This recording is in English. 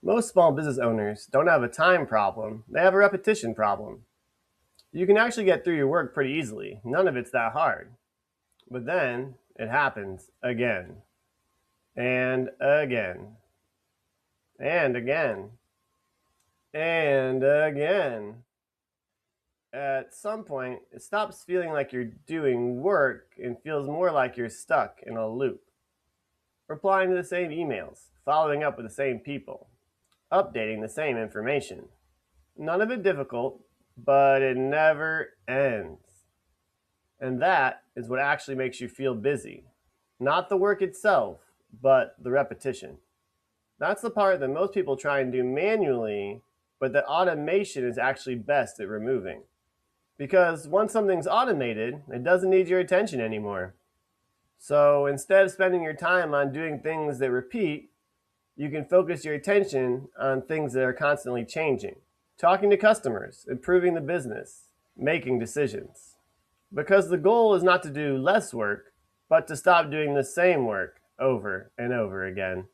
Most small business owners don't have a time problem, they have a repetition problem. You can actually get through your work pretty easily, none of it's that hard. But then it happens again, and again, and again, and again. At some point, it stops feeling like you're doing work and feels more like you're stuck in a loop. Replying to the same emails, following up with the same people, updating the same information. None of it difficult, but it never ends. And that is what actually makes you feel busy. Not the work itself, but the repetition. That's the part that most people try and do manually, but that automation is actually best at removing. Because once something's automated, it doesn't need your attention anymore. So instead of spending your time on doing things that repeat, you can focus your attention on things that are constantly changing. Talking to customers, improving the business, making decisions. Because the goal is not to do less work, but to stop doing the same work over and over again.